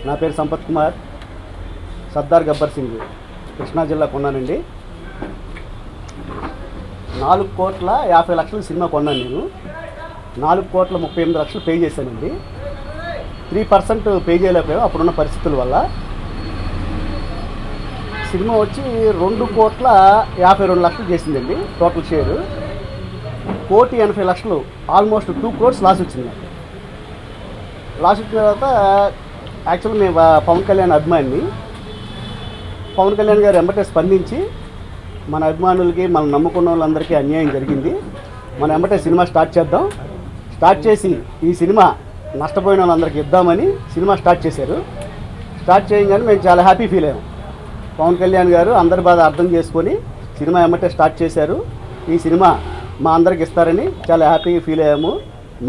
నా పేరు సంపత్ కుమార్, సర్దార్ గబ్బర్ సింగ్, కృష్ణా జిల్లా కొన్నానండి. 4,50,00,000 సినిమా కొన్నాను నేను. 4,38,00,000 పే చేశానండి. 3% పే చేయలేకపోయాము అప్పుడున్న పరిస్థితుల వల్ల. సినిమా వచ్చి 2,52,00,000 చేసిందండి total share. 1,80,00,000 almost 2 crores loss వచ్చింది. లాస్ వచ్చిన తర్వాత యాక్చువల్గా మేము పవన్ కళ్యాణ్ అభిమాని. పవన్ కళ్యాణ్ గారు వెంబటే స్పందించి మన అభిమానులకి మనం నమ్ముకున్న వాళ్ళందరికీ అన్యాయం జరిగింది, మనం వెంబటే సినిమా స్టార్ట్ చేద్దాం, స్టార్ట్ చేసి ఈ సినిమా నష్టపోయిన వాళ్ళందరికీ ఇద్దామని సినిమా స్టార్ట్ చేశారు. స్టార్ట్ చేయగానే మేము చాలా హ్యాపీ ఫీల్ అయ్యాం. పవన్ కళ్యాణ్ గారు అందరి బాధ అర్థం చేసుకొని సినిమా వెంబటే స్టార్ట్ చేశారు. ఈ సినిమా మా అందరికి ఇస్తారని చాలా హ్యాపీగా ఫీల్ అయ్యాము.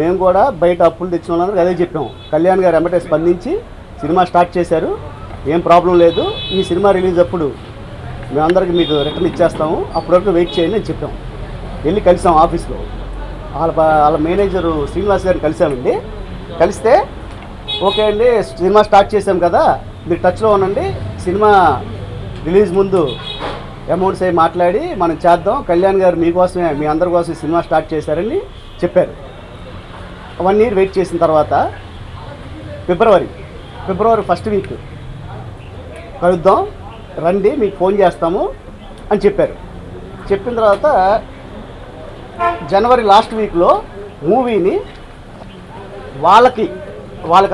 మేము కూడా బయట అప్పులు తెచ్చిన వాళ్ళందరికీ అదే చెప్పాము. కళ్యాణ్ గారు వెంబటే స్పందించి సినిమా స్టార్ట్ చేశారు, ఏం ప్రాబ్లం లేదు, ఈ సినిమా రిలీజ్ అప్పుడు మేమందరికి మీకు రిటర్న్ ఇచ్చేస్తాము, అప్పటి వరకు వెయిట్ చేయండి అని చెప్పాం. వెళ్ళి కలిసాం ఆఫీస్లో. వాళ్ళ మేనేజరు శ్రీనివాస్ గారిని కలిసామండి. కలిస్తే ఓకే అండి సినిమా స్టార్ట్ చేసాం కదా, మీరు టచ్లో ఉండండి, సినిమా రిలీజ్ ముందు అమౌంట్స్ అవి మాట్లాడి మనం చేద్దాం, కళ్యాణ్ గారు మీకోసమే మీ అందరి కోసం సినిమా స్టార్ట్ చేశారని చెప్పారు. 1 year వెయిట్ చేసిన తర్వాత ఫిబ్రవరి 1st week కలుద్దాం, రండి, మీకు ఫోన్ చేస్తాము అని చెప్పారు. చెప్పిన తర్వాత జనవరి లాస్ట్ వీక్లో మూవీని వాళ్ళకి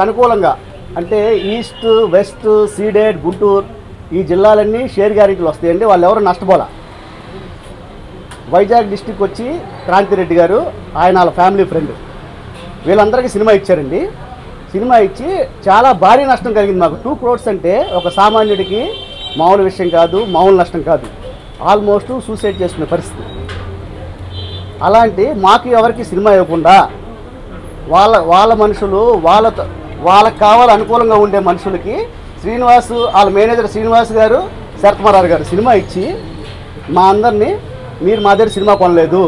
అనుకూలంగా, అంటే ఈస్ట్, వెస్ట్, సీడెడ్, గుంటూరు ఈ జిల్లాలన్నీ షేర్ గ్యారెంటీలు వస్తాయండి. వాళ్ళు ఎవరు నష్టపోలా. వైజాగ్ డిస్టిక్ వచ్చి క్రాంతిరెడ్డి గారు, ఆయన వాళ్ళ ఫ్యామిలీ ఫ్రెండ్, వీళ్ళందరికీ సినిమా ఇచ్చారండి. సినిమా ఇచ్చి చాలా భారీ నష్టం కలిగింది మాకు. 2 crores అంటే ఒక సామాన్యుడికి మామూలు విషయం కాదు, మామూలు నష్టం కాదు. ఆల్మోస్ట్ సూసైడ్ చేసుకునే పరిస్థితి. అలాంటి మాకు ఎవరికి సినిమా ఇవ్వకుండా వాళ్ళ మనుషులు వాళ్ళకి కావాలి అనుకూలంగా ఉండే మనుషులకి శ్రీనివాస్, వాళ్ళ మేనేజర్ శ్రీనివాస్ గారు, శరత్మరార్ గారు సినిమా ఇచ్చి మా అందరినీ మీరు మా దగ్గర సినిమా కొనలేదు,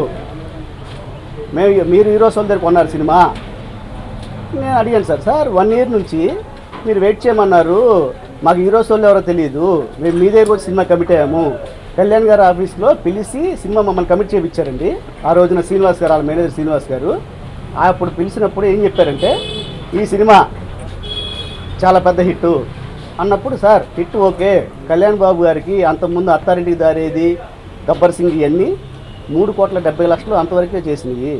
మీరు హీరోస్ వాళ్ళ దగ్గర కొన్నారు సినిమా. నేను అడిగాను సార్ 1 year నుంచి మీరు వెయిట్ చేయమన్నారు, మాకు హీరోస్ వాళ్ళు ఎవరో తెలియదు, మేము మీ దగ్గర వచ్చి సినిమా కమిట్ అయ్యాము. కళ్యాణ్ గారు ఆఫీస్లో పిలిచి సినిమా మమ్మల్ని కమిట్ చేయించారండి. ఆ రోజున శ్రీనివాస్ గారు, వాళ్ళ మేనేజర్ శ్రీనివాస్ గారు అప్పుడు పిలిచినప్పుడు ఏం చెప్పారంటే ఈ సినిమా చాలా పెద్ద హిట్ అన్నప్పుడు, sir hit okay, Kalyan Babu గారికి అంతకుముందు అత్తారింటికి దారేది, గబ్బర్ సింగ్ ఇవన్నీ 3,70,00,000 అంతవరకే చేసినాయి.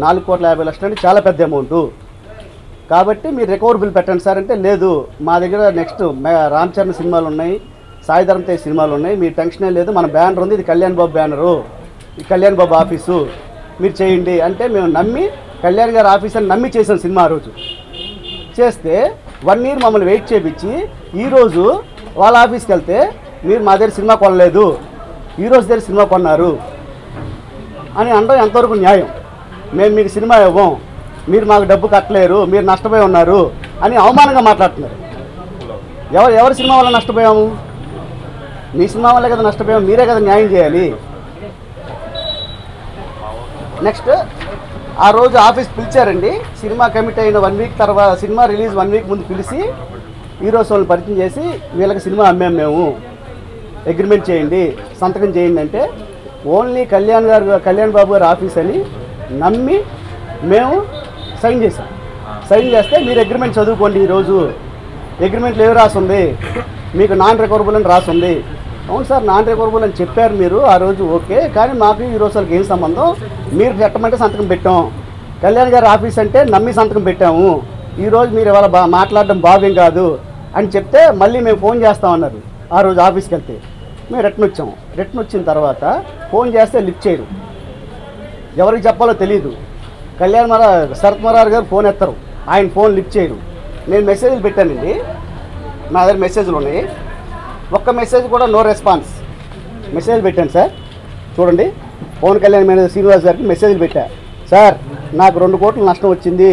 4,50,00,000 అంటే చాలా పెద్ద అమౌంట్, కాబట్టి మీరు రికవర్ బిల్ పెట్టండి సార్ అంటే, లేదు మా దగ్గర నెక్స్ట్ రామ్ చరణ్ సినిమాలు ఉన్నాయి, సాయి ధరమ్ తేజ్ సినిమాలు ఉన్నాయి, మీ టెన్షనే లేదు, మన బ్యానర్ ఉంది, ఇది కళ్యాణ్ బాబు బ్యానరు, ఈ కళ్యాణ్ బాబు ఆఫీసు, మీరు చేయండి అంటే మేము నమ్మి కళ్యాణ్ గారి ఆఫీస్ అని నమ్మి చేసాం సినిమా. ఆ రోజు చేస్తే 1 year మమ్మల్ని వెయిట్ చేయించి ఈరోజు వాళ్ళ ఆఫీస్కి వెళ్తే మీరు మా దగ్గర సినిమా కొనలేదు, ఈరోజు దగ్గర సినిమా కొన్నారు అని అనడం ఎంతవరకు న్యాయం? మేము మీకు సినిమా ఇవ్వం, మీరు మాకు డబ్బు కట్టలేరు, మీరు నష్టపోయి ఉన్నారు అని అవమానంగా మాట్లాడుతున్నారు. ఎవరి సినిమా వల్ల నష్టపోయాము? మీ సినిమా వల్లే కదా నష్టపోయాము, మీరే కదా న్యాయం చేయాలి. నెక్స్ట్ ఆ రోజు ఆఫీస్ పిలిచారండి. సినిమా కమిట్ అయిన 1 week తర్వాత, సినిమా రిలీజ్ 1 week ముందు పిలిచి హీరోస్ వాళ్ళని పరిచయం చేసి వీళ్ళకి సినిమా అమ్మాము, మేము అగ్రిమెంట్ చేయండి, సంతకం చేయండి అంటే ఓన్లీ కళ్యాణ్ బాబు గారు ఆఫీస్ అని నమ్మి మేము సైన్ చేసాం. సైన్ చేస్తే మీరు అగ్రిమెంట్ చదువుకోండి, ఈరోజు అగ్రిమెంట్లో ఏమి రాసింది, మీకు నాన్ రికవరబుల్ అని రాసింది. అవును సార్ నాన్ రికవరబుల్ అని చెప్పారు మీరు ఆ రోజు, ఓకే, కానీ మాకు ఈ రోజు వాళ్ళకి ఏం సంబంధం, మీరు పెట్టమంటే సంతకం పెట్టాం, కళ్యాణ్ గారి ఆఫీస్ అంటే నమ్మి సంతకం పెట్టాము, ఈరోజు మీరు ఇవాళ మాట్లాడడం భావ్యం కాదు అని చెప్తే మళ్ళీ మేము ఫోన్ చేస్తామన్నారు. ఆ రోజు ఆఫీస్కి వెళ్తే మేము రిటర్న్ వచ్చాము. రిటర్న్ వచ్చిన తర్వాత ఫోన్ చేస్తే లిఫ్ట్ చేయరు, ఎవరికి చెప్పాలో తెలియదు. శరత్మరార్ గారు ఫోన్ ఎత్తరు, ఆయన ఫోన్ లిఫ్ట్ చేయరు. నేను మెసేజ్లు పెట్టానండి, నా దగ్గర మెసేజ్లు ఉన్నాయి, ఒక్క మెసేజ్ కూడా నో రెస్పాన్స్. మెసేజ్ పెట్టాను సార్, చూడండి, పవన్ కళ్యాణ్ మేనేజర్ శ్రీనివాస్ గారికి మెసేజ్లు పెట్టా, సార్ నాకు 2 కోట్ల నష్టం వచ్చింది,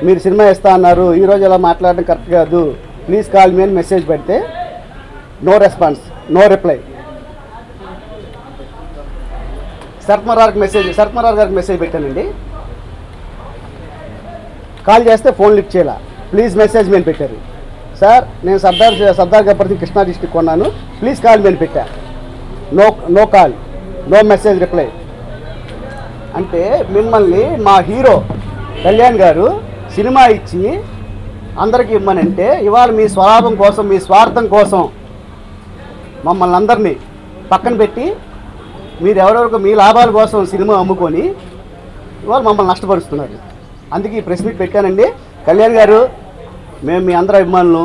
మీరు సినిమా ఇస్తా అన్నారు, ఈరోజు ఇలా మాట్లాడడం కరెక్ట్ కాదు, ప్లీజ్ కాల్ మీ అని మెసేజ్ పెడితే no response, no reply. Sharath Marar గారికి మెసేజ్ పెట్టానండి, కాల్ చేస్తే ఫోన్ లిఫ్ట్ చేయాల, ప్లీజ్ మెసేజ్ మేము పెట్టారు. సార్ నేను సర్దార్ గబ్బర్ సింగ్ కృష్ణా డిస్టిక్ కొన్నాను, ప్లీజ్ కాల్ మీ అని పెట్టా. No call, no message reply. అంటే మిమ్మల్ని మా హీరో కళ్యాణ్ గారు సినిమా ఇచ్చి అందరికి ఇమ్మనంటే ఇవాళ మీ స్వలాభం కోసం, మీ స్వార్థం కోసం మమ్మల్ని అందరినీ పక్కన పెట్టి మీరు ఎవరెవరికి మీ లాభాల కోసం సినిమా అమ్ముకొని ఇవాళ మమ్మల్ని నష్టపరుస్తున్నారు. అందుకే ఈ ప్రెస్ మీట్ పెట్టానండి. కళ్యాణ్ గారు, మేము మీ అందరి అభిమానులు,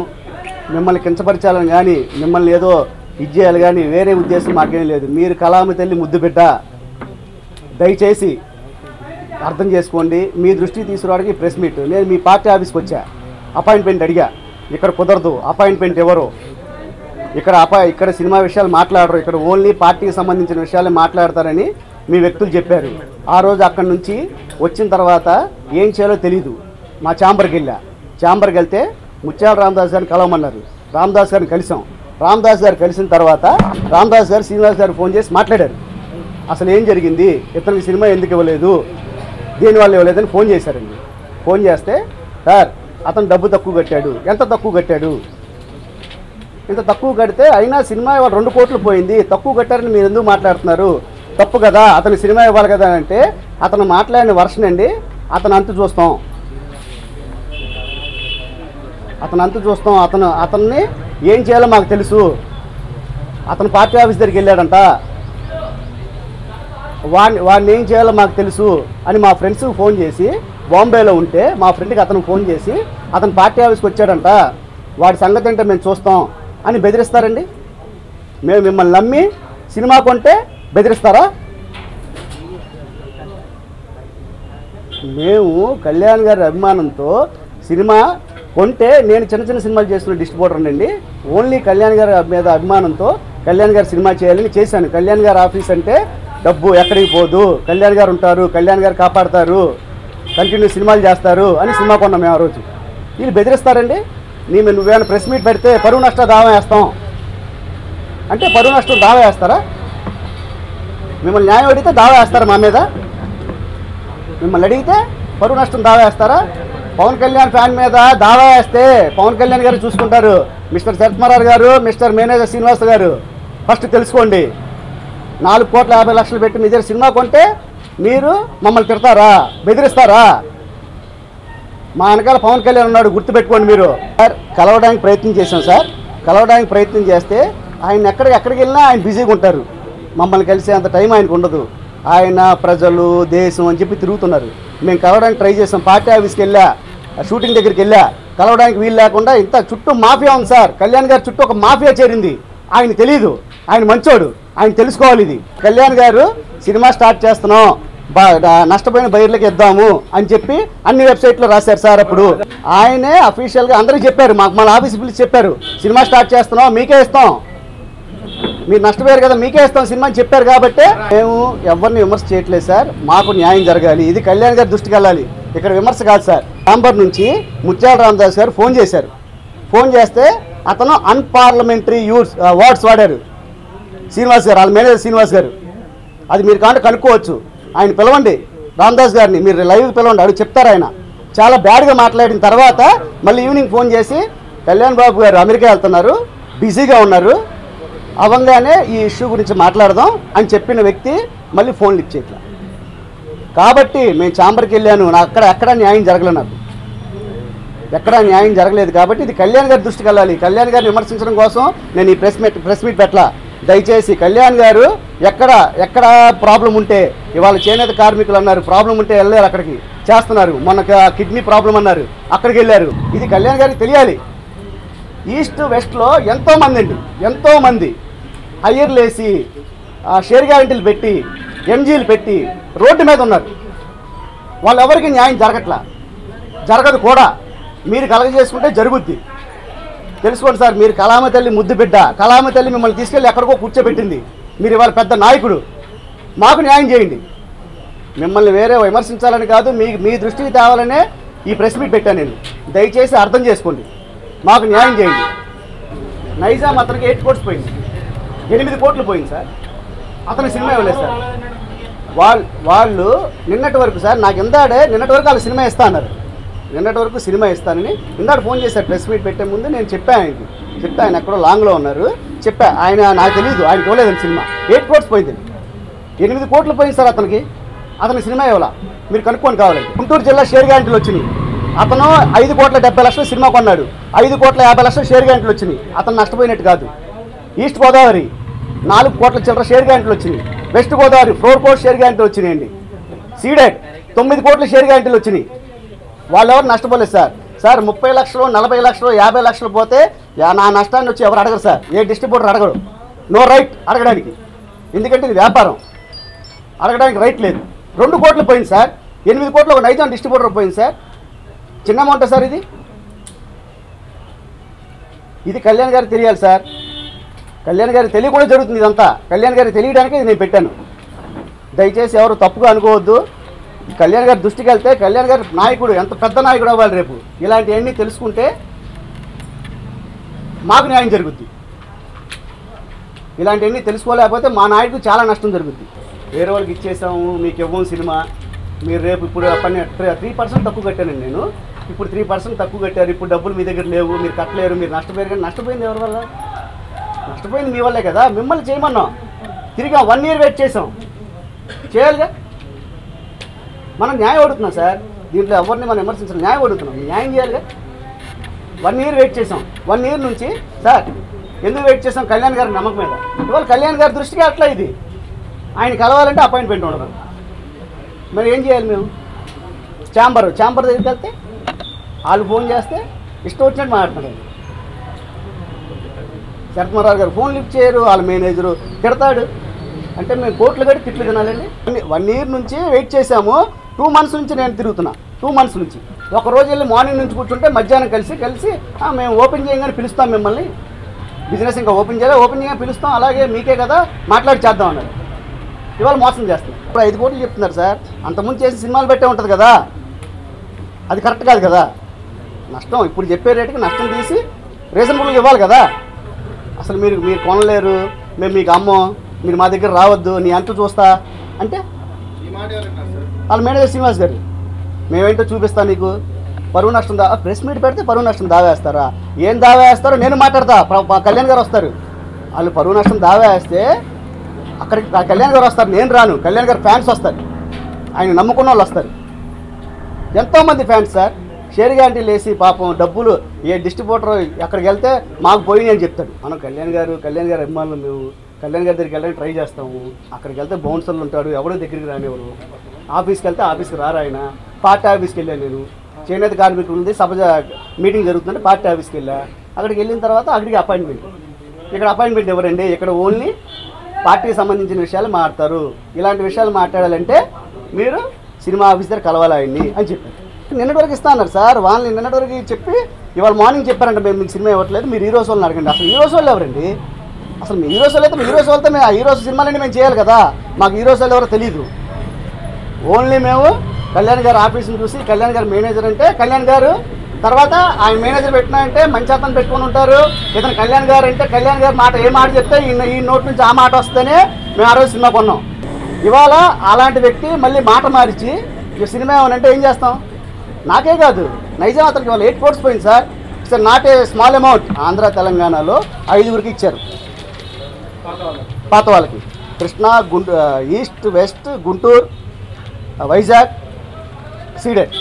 మిమ్మల్ని కించపరచాలని కానీ మిమ్మల్ని ఏదో ఇది చేయాలి కానీ వేరే ఉద్దేశం మాకేం లేదు. మీరు కళామ తల్లి ముద్దు బిడ్డ, దయచేసి అర్థం చేసుకోండి. మీ దృష్టికి తీసుకురావడానికి ప్రెస్ మీట్. నేను మీ పార్టీ ఆఫీస్కి వచ్చా, అపాయింట్మెంట్ అడిగా, ఇక్కడ కుదరదు, అపాయింట్మెంట్ ఎవరు, ఇక్కడ సినిమా విషయాలు మాట్లాడరు, ఇక్కడ ఓన్లీ పార్టీకి సంబంధించిన విషయాలే మాట్లాడతారని మీ వ్యక్తులు చెప్పారు. ఆ రోజు అక్కడి నుంచి వచ్చిన తర్వాత ఏం చేయాలో తెలీదు. మా ఛాంబర్కి వెళ్ళా. ఛాంబర్కి వెళ్తే ముత్యాల రామదాస్ గారిని కలవమన్నారు. రామదాస్ గారిని కలిసాం. రామదాస్ గారు కలిసిన తర్వాత రామదాస్ గారు శ్రీనివాస్ గారు ఫోన్ చేసి మాట్లాడారు. అసలు ఏం జరిగింది, ఇతనికి సినిమా ఎందుకు ఇవ్వలేదు, దేనివల్ల ఇవ్వలేదని ఫోన్ చేశారండి. ఫోన్ చేస్తే, సార్ అతను డబ్బు తక్కువ కట్టాడు. ఎంత తక్కువ కట్టాడు? ఇంత తక్కువ కడితే అయినా సినిమా ఇవాళ 2 కోట్లు పోయింది, తక్కువ కట్టారని మీరు ఎందుకు మాట్లాడుతున్నారు, తప్పు కదా, అతను సినిమా ఇవ్వాలి కదా అంటే అతను మాట్లాడిన వర్షన్ అండి. అతను అంతు చూస్తాం, అతన్ని ఏం చేయాలో మాకు తెలుసు. అతను పార్టీ ఆఫీస్ దగ్గరికి వెళ్ళాడంట, వాడిని ఏం చేయాలో మాకు తెలుసు అని మా ఫ్రెండ్స్కి ఫోన్ చేసి, బాంబేలో ఉంటే మా ఫ్రెండ్కి అతను ఫోన్ చేసి అతను పార్టీ ఆఫీస్కి వచ్చాడంట, వాడి సంగతి అంటే మేము చూస్తాం అని బెదిరిస్తారండి. మేము మిమ్మల్ని నమ్మి సినిమా కొంటే బెదిరిస్తారా? మేము కళ్యాణ్ గారి అభిమానంతో సినిమా కొంటే, నేను చిన్న సినిమాలు చేస్తున్న డిస్ట్రిబ్యూటర్ అండి, ఓన్లీ కళ్యాణ్ గారి మీద అభిమానంతో కళ్యాణ్ గారు సినిమా చేయాలని చేశాను. కళ్యాణ్ గారి ఆఫీస్ అంటే డబ్బు ఎక్కడికి పోదు, కళ్యాణ్ గారు ఉంటారు, కళ్యాణ్ గారు కాపాడతారు, కంటిన్యూ సినిమాలు చేస్తారు అని సినిమా కొన్నాం మేము. ఆ రోజు వీళ్ళు బెదిరిస్తారండి. నువ్వేమైనా ప్రెస్ మీట్ పెడితే పరువు నష్టం దావా వేస్తాం అంటే పరువు నష్టం దావా వేస్తారా? మిమ్మల్ని న్యాయం అడిగితే దావా వేస్తారా మా మీద? మిమ్మల్ని అడిగితే పరువు నష్టం దావా వేస్తారా? పవన్ కళ్యాణ్ ఫ్యాన్ మీద దావా వేస్తే పవన్ కళ్యాణ్ గారు చూసుకుంటారు. మిస్టర్ శరత్మరార్ గారు, మిస్టర్ మేనేజర్ శ్రీనివాస్ గారు, ఫస్ట్ తెలుసుకోండి. 4,50,00,000 పెట్టి మీ దగ్గర సినిమా కొంటే మీరు మమ్మల్ని తిడతారా, బెదిరిస్తారా? మా వెనకాల పవన్ కళ్యాణ్ ఉన్నాడు, గుర్తుపెట్టుకోండి. మీరు సార్ కలవడానికి ప్రయత్నం చేశాం సార్. కలవడానికి ప్రయత్నం చేస్తే ఆయన ఎక్కడికి వెళ్ళినా ఆయన బిజీగా ఉంటారు. మమ్మల్ని కలిసే అంత టైం ఆయనకు ఉండదు. ఆయన ప్రజలు, దేశం అని చెప్పి తిరుగుతున్నారు. మేము కలవడానికి ట్రై చేసాం. పార్టీ ఆఫీస్కి వెళ్ళా, షూటింగ్ దగ్గరికి వెళ్ళా, కలవడానికి వీలు లేకుండా ఇంత చుట్టూ మాఫియా ఉంది సార్. కళ్యాణ్ గారి చుట్టూ ఒక మాఫియా చేరింది. ఆయన తెలీదు, ఆయన మంచోడు, ఆయన తెలుసుకోవాలి. ఇది కళ్యాణ్ గారు సినిమా స్టార్ట్ చేస్తున్నాం, నష్టపోయిన బయర్లకు ఇద్దాము అని చెప్పి అన్ని వెబ్సైట్లో రాశారు సార్. అప్పుడు ఆయనే అఫీషియల్గా అందరికీ చెప్పారు, మన ఆఫీస్ పిలిచి చెప్పారు, సినిమా స్టార్ట్ చేస్తున్నాం, మీకే ఇస్తాం, మీరు నష్టపోయారు కదా, మీకే ఇస్తాం సినిమా అని చెప్పారు. కాబట్టి మేము ఎవరిని విమర్శ చేయట్లేదు సార్. మాకు న్యాయం జరగాలి, ఇది కళ్యాణ్ గారి దృష్టికి వెళ్ళాలి. ఇక్కడ విమర్శ కాదు సార్. ఛాంబర్ నుంచి ముత్యాల రామదాస్ గారు ఫోన్ చేశారు. ఫోన్ చేస్తే అతను అన్పార్లమెంటరీ వర్డ్స్ వాడారు శ్రీనివాస్ గారు, వాళ్ళ మేనేజర్ శ్రీనివాస్ గారు. అది మీరు కాంటే కనుక్కోవచ్చు. ఆయన పిలవండి, రామదాస్ గారిని మీరు లైవ్ పిలవండి, అడుగు చెప్తారు. ఆయన చాలా బ్యాడ్గా మాట్లాడిన తర్వాత మళ్ళీ ఈవినింగ్ ఫోన్ చేసి, కళ్యాణ్ బాబు గారు అమెరికా వెళ్తున్నారు, బిజీగా ఉన్నారు, అవంగానే ఈ ఇష్యూ గురించి మాట్లాడదాం అని చెప్పిన వ్యక్తి మళ్ళీ ఫోన్ లిఫ్ట్ చేయట్లా. కాబట్టి మేము ఛాంబర్కి వెళ్ళాను, నాకు ఎక్కడా న్యాయం జరగలేదు, నాకు ఎక్కడా న్యాయం జరగలేదు. కాబట్టి ఇది కళ్యాణ్ గారి దృష్టికి వెళ్ళాలి. కళ్యాణ్ గారిని విమర్శించడం కోసం నేను ఈ ప్రెస్ మీట్ పెట్టలా. దయచేసి కళ్యాణ్ గారు ఎక్కడ ప్రాబ్లం ఉంటే, ఇవాళ చేనేత కార్మికులు అన్నారు, ప్రాబ్లం ఉంటే వెళ్ళారు, అక్కడికి చేస్తున్నారు. మొన్న కిడ్నీ ప్రాబ్లం అన్నారు, అక్కడికి వెళ్ళారు. ఇది కళ్యాణ్ గారికి తెలియాలి. ఈస్ట్ వెస్ట్లో ఎంతోమంది హయ్యర్లు వేసి, షేర్ గ్యారెంటీలు పెట్టి, ఎంజీలు పెట్టి రోడ్డు మీద ఉన్నారు. వాళ్ళెవరికి న్యాయం జరగదు కూడా. మీరు కలగజేసుకుంటే జరుగుద్ది. తెలుసుకోండి సార్. మీరు కళామ తల్లి ముద్దు బిడ్డ, కళామ తల్లి మిమ్మల్ని తీసుకెళ్ళి ఎక్కడికో కూర్చోబెట్టింది. మీరు ఇవాళ పెద్ద నాయకుడు, మాకు న్యాయం చేయండి. మిమ్మల్ని వేరే విమర్శించాలని కాదు, మీ దృష్టికి తేవాలనే ఈ ప్రెస్ మీట్ పెట్టాను నేను. దయచేసి అర్థం చేసుకోండి, మాకు న్యాయం చేయండి. నైజాం అతనికి 8 కోట్స్ పోయింది, 8 కోట్లు పోయింది సార్. అతని సినిమా ఇవ్వలేదు సార్. వాళ్ళు నిన్నటి వరకు సార్, నాకు నిన్నటి వరకు వాళ్ళు సినిమా ఇస్తా అన్నారు. నిన్నటి వరకు సినిమా ఇస్తానని ఇందాక ఫోన్ చేశారు ప్రెస్ మీట్ పెట్టే ముందు. నేను చెప్పాను ఆయనకి, చెప్తే ఆయన ఎక్కడో లాంగ్లో ఉన్నారు. చెప్పా ఆయన నాకు తెలియదు, ఆయనకి ఇవ్వలేదండి సినిమా. 8 కోట్స్ పోయింది, 8 కోట్లు పోయింది సార్ అతనికి సినిమా ఇవ్వాల. మీరు కనుక్కొని కావాలండి. గుంటూరు జిల్లా షేర్ గ్యారెంటీలు వచ్చినాయి. అతను 5,70,00,000 సినిమా కొన్నాడు, 5,50,00,000 షేర్ గ్యారెంటీలు వచ్చినాయి. అతను నష్టపోయినట్టు కాదు. ఈస్ట్ గోదావరి 4 కోట్ల చిల్లర షేర్ గ్యారెంటీలు వచ్చినాయి. వెస్ట్ గోదావరి 4 కోట్ల షేర్ గ్యారెంటీలు వచ్చినాయండి. సీడెడ్ 9 కోట్ల షేర్ గ్యారెంటీలు వచ్చినాయి. వాళ్ళు ఎవరు నష్టపోలేదు సార్. 30 లక్షలు, 40 లక్షలు, 50 లక్షలు పోతే నా నష్టాన్ని వచ్చి ఎవరు అడగరు సార్. ఏ డిస్ట్రిబ్యూటర్ అడగడు. నో రైట్ అడగడానికి, ఎందుకంటే ఇది వ్యాపారం, అడగడానికి రైట్ లేదు. 2 కోట్లు పోయింది సార్. 8 కోట్లు ఒక నైజాం డిస్ట్రిబ్యూటర్ పోయింది సార్. చిన్న అమౌంట్ సార్ ఇది కళ్యాణ్ గారికి తెలియాలి సార్. కళ్యాణ్ గారికి తెలియకుండా జరుగుతుంది ఇదంతా. కళ్యాణ్ గారికి తెలియడానికి నేను పెట్టాను. దయచేసి ఎవరు తప్పుగా అనుకోవద్దు. కళ్యాణ్ గారి దృష్టికి వెళ్తే కళ్యాణ్ గారి నాయకుడు ఎంత పెద్ద నాయకుడు అవ్వాలి రేపు. ఇలాంటివన్నీ తెలుసుకుంటే మాకు న్యాయం జరుగుద్ది. ఇలాంటివన్నీ తెలుసుకోలేకపోతే మా నాయకుడు చాలా నష్టం జరుగుద్ది. వేరే వాళ్ళకి ఇచ్చేసాము, మీకు ఇవ్వం సినిమా, మీరు రేపు ఇప్పుడు 3% తక్కువ కట్టానండి నేను. ఇప్పుడు 3% తక్కువ కట్టారు, ఇప్పుడు డబ్బులు మీ దగ్గర లేవు, మీరు కట్టలేరు, మీరు నష్టపోయారు. కానీ నష్టపోయింది ఎవరి వల్ల? నష్టపోయింది మీ వల్లే కదా. మిమ్మల్ని చేయమన్నాం, తిరిగా 1 ఇయర్ వెయిట్ చేసాం, చేయాలిగా. మనం న్యాయం అడుగుతున్నాం సార్, దీంట్లో ఎవరిని మనం విమర్శించాలి, న్యాయం అడుగుతున్నాం, న్యాయం చేయాలిగా. 1 ఇయర్ వెయిట్ చేసాం. 1 ఇయర్ నుంచి సార్ ఎందుకు వెయిట్ చేసాం? కళ్యాణ్ గారి నమ్మకం మీద. ఇవాళ కళ్యాణ్ గారి దృష్టికి అట్లా ఇది. ఆయన కలవాలంటే అపాయింట్మెంట్ ఉండదు. మరి ఏం చేయాలి మేము? ఛాంబర్ దగ్గరికి వెళ్తే వాళ్ళు ఫోన్ చేస్తే ఇష్టం వచ్చినట్టు మాట్లాడుతున్నారు. శరత్మరావు గారు ఫోన్ లిఫ్ట్ చేయరు, వాళ్ళ మేనేజరు తిడతాడు. అంటే మేము కోట్లు కట్టి తిట్లు తినాలండి. 1 ఇయర్ నుంచి వెయిట్ చేసాము. 2 మంత్స్ నుంచి నేను తిరుగుతున్నా. 2 మంత్స్ నుంచి ఒకరోజు వెళ్ళి మార్నింగ్ నుంచి కూర్చుంటే మధ్యాహ్నం కలిసి మేము ఓపెన్ చేయగానే పిలుస్తాం మిమ్మల్ని, బిజినెస్ ఇంకా ఓపెన్ చేయగానే పిలుస్తాం, అలాగే మీకే కదా మాట్లాడి చేద్దాం అన్నారు. ఇవాళ మోసం చేస్తాం. ఇప్పుడు 5 కోట్లు చెప్తున్నారు సార్. అంతకుముందు చేసి సినిమాలు పెట్టే ఉంటుంది కదా, అది కరెక్ట్ కాదు కదా. నష్టం ఇప్పుడు చెప్పే రేటుకి నష్టం తీసి రీజనబుల్గా ఇవ్వాలి కదా. అసలు మీరు కొనలేరు, మేము మీకు అమ్మం, మీరు మా దగ్గర రావద్దు, నీ అంటూ చూస్తా అంటే వాళ్ళ మేనేజర్ శ్రీనివాస్ గారు మేమేంటో చూపిస్తా నీకు. పరువు నష్టం ప్రెస్ మీట్ పెడితే పరువు నష్టం దావా వేస్తారా? ఏం దావా వేస్తారో నేను మాట్లాడతా. కళ్యాణ్ గారు వస్తారు, వాళ్ళు పరువు నష్టం దావా వేస్తే అక్కడికి కళ్యాణ్ గారు వస్తారు, నేను రాను. కళ్యాణ్ గారు ఫ్యాన్స్ వస్తారు, ఆయన నమ్ముకున్న వాళ్ళు వస్తారు. ఎంతోమంది ఫ్యాన్స్ సార్. షేర్ గ్యారెంటీలు వేసి పాపం డబ్బులు ఏ డిస్ట్రిబ్యూటర్ అక్కడికి వెళ్తే మాకు పోయినాయి అని చెప్తాడు. మనం కళ్యాణ్ గారు అభిమానులు, మేము కళ్యాణ్ గారి దగ్గరికి వెళ్ళడానికి ట్రై చేస్తాము. అక్కడికి వెళ్తే బౌన్సర్లు ఉంటాడు, ఎవడో దగ్గరికి రానివ్వరు. ఆఫీస్కి వెళ్తే ఆఫీస్కి రారు ఆయన. పార్టీ ఆఫీస్కి వెళ్ళాను నేను. చేనేత కార్మికులది సభ మీటింగ్ జరుగుతుందంటే పార్టీ ఆఫీస్కి వెళ్ళా. అక్కడికి వెళ్ళిన తర్వాత అక్కడికి అపాయింట్మెంట్. ఇక్కడ అపాయింట్మెంట్ ఎవరండి? ఇక్కడ ఓన్లీ పార్టీకి సంబంధించిన విషయాలు మాట్లాడతారు. ఇలాంటి విషయాలు మాట్లాడాలంటే మీరు సినిమా ఆఫీస్ దగ్గర కలవాలి ఆయన్ని అని చెప్పారు. నిన్నటి వరకు ఇస్తా అన్నారు సార్. వాళ్ళని నిన్నటి వరకు చెప్పి ఇవాళ మార్నింగ్ చెప్పారంటే మేము మీకు సినిమా ఇవ్వట్లేదు, మీరు హీరోస్ వాళ్ళని అడగండి. అసలు హీరోస్ వాళ్ళు ఎవరండి? అసలు మీ హీరోస్ వాళ్ళు అయితే మీ హీరోస్ వాళ్ళతో మేము ఆ హీరోస్ సినిమాలన్నీ మేము చేయాలి కదా. మాకు హీరోస్ వాళ్ళు ఎవరో తెలియదు. ఓన్లీ మేము కళ్యాణ్ గారు ఆఫీస్ని చూసి కళ్యాణ్ గారు మేనేజర్ అంటే కళ్యాణ్ గారు, తర్వాత ఆయన మేనేజర్ పెట్టినా అంటే మంచి అతను పెట్టుకొని ఉంటారు. ఇతను కళ్యాణ్ గారు అంటే కళ్యాణ్ గారు మాట ఏ మాట చెప్తే ఈ నోట్ నుంచి ఆ మాట వస్తేనే మేము ఆ రోజు సినిమా కొన్నాం. ఇవాళ అలాంటి వ్యక్తి మళ్ళీ మాట మార్చి ఈ సినిమా ఏమనంటే ఏం చేస్తాం? నాకే కాదు, నైజాం అతనికి వాళ్ళు 8 కోట్స్ పోయింది సార్. It's not a small amount. Andhra తెలంగాణలో 5గురికి ఇచ్చారు పాత వాళ్ళకి. Krishna, east, west, Guntur, Vizag, ceded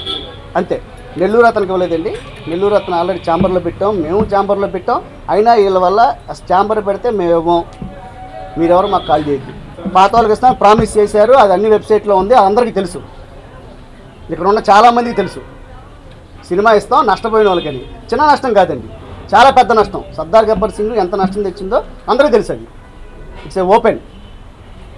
అంతే. నెల్లూరు అతనికి ఇవ్వలేదండి. నెల్లూరు అతను ఆల్రెడీ ఛాంబర్లో పెట్టాం, మేము ఛాంబర్లో పెట్టాం. అయినా వీళ్ళ వల్ల ఛాంబర్ పెడితే మేము ఇవ్వం, మీరెవరు మాకు కాల్ చేయొద్దు. పాత వాళ్ళకి ఇస్తాం ప్రామిస్ చేశారు. అది అన్ని వెబ్సైట్లో ఉంది, అందరికీ తెలుసు. ఇక్కడ ఉన్న చాలామందికి తెలుసు. సినిమా ఇస్తాం నష్టపోయిన వాళ్ళకని. చిన్న నష్టం కాదండి, చాలా పెద్ద నష్టం. సర్దార్ గబ్బర్ సింగ్ ఎంత నష్టం తెచ్చిందో అందరికీ తెలుసు. అది ఇట్స్ ఏ ఓపెన్.